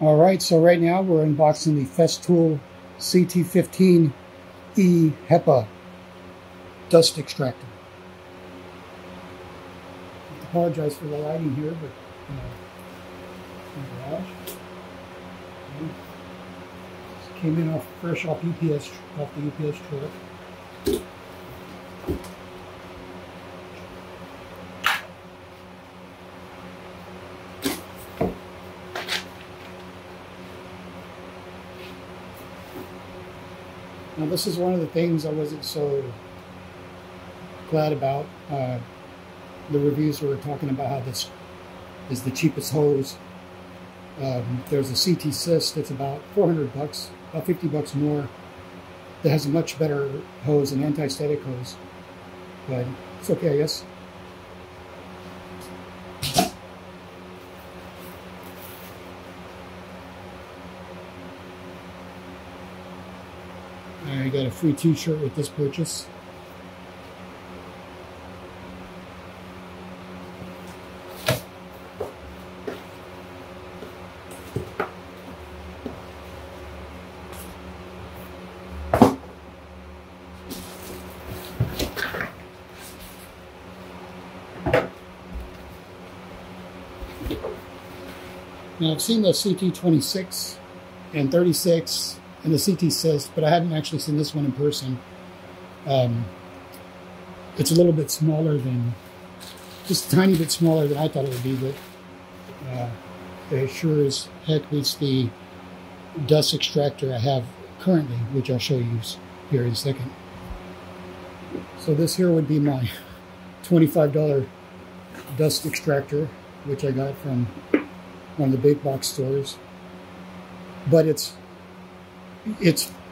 All right, so right now we're unboxing the Festool CT15 E Hepa dust extractor. I apologize for the lighting here, but in the garage. This came in fresh off the UPS truck. Now this is one of the things I wasn't so glad about. The reviews were talking about how this is the cheapest hose. There's a CT cyst that's about $400 bucks, about $50 more. That has a much better hose, an anti-static hose, but it's okay, I guess. I got a free t-shirt with this purchase. Now I've seen the CT26 and 36 and the CT cyst, but I hadn't actually seen this one in person. It's a little bit smaller than, just a tiny bit smaller than I thought it would be, but it sure as heck beats the dust extractor I have currently, which I'll show you here in a second. So this here would be my $25 dust extractor, which I got from one of the big box stores. But it's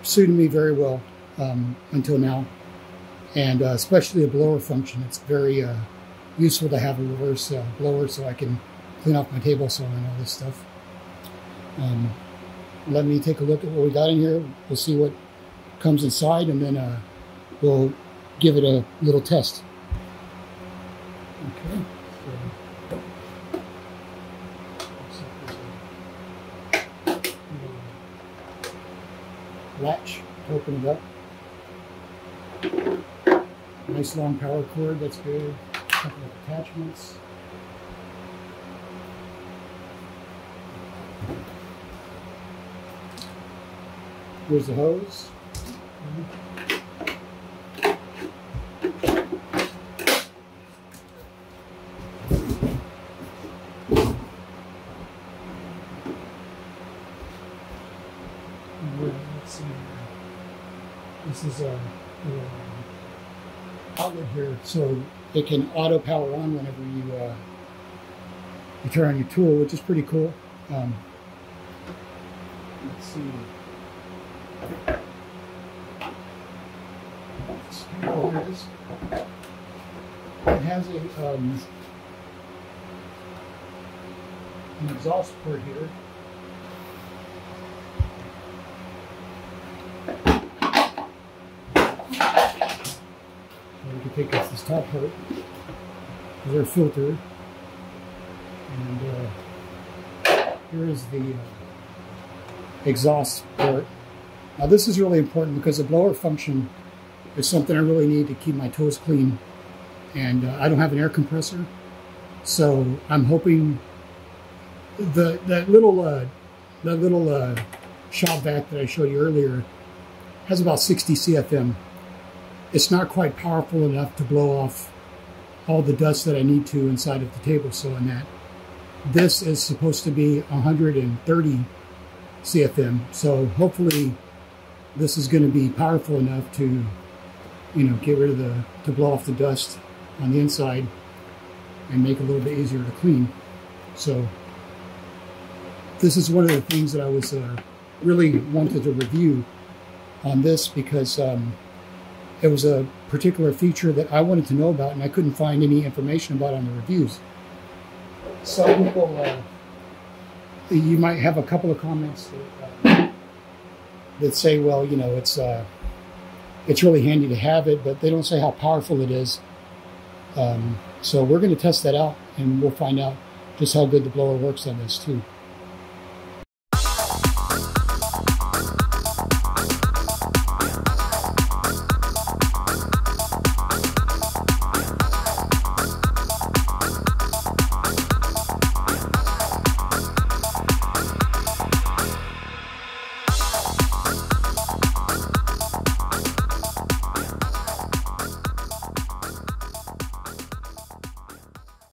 suited me very well until now, and especially a blower function. It's very useful to have a reverse blower so I can clean off my table saw and all this stuff. Let me take a look at what we got in here. We'll see what comes inside, and then we'll give it a little test. Okay. Latch to open it up. Nice long power cord, that's good. A couple of attachments. Here's the hose. Let's see. This is a outlet here, so it can auto power on whenever you turn on your tool, which is pretty cool. Let's see. Oh, here it is. It has an exhaust port here. We can take off this top part. There's our filter, and here is the exhaust port. Now this is really important because the blower function is something I really need to keep my toes clean, and I don't have an air compressor, so I'm hoping that little shop vac that I showed you earlier has about 60 CFM. It's not quite powerful enough to blow off all the dust that I need to inside of the table saw and that. This is supposed to be 130 CFM, so hopefully this is going to be powerful enough to, get rid of to blow off the dust on the inside and make it a little bit easier to clean. So this is one of the things that I was really wanted to review on this, because it was a particular feature that I wanted to know about, and I couldn't find any information about on the reviews. Some people, you might have a couple of comments that say, well, it's really handy to have it, but they don't say how powerful it is. So we're going to test that out, and we'll find out just how good the blower works on this too.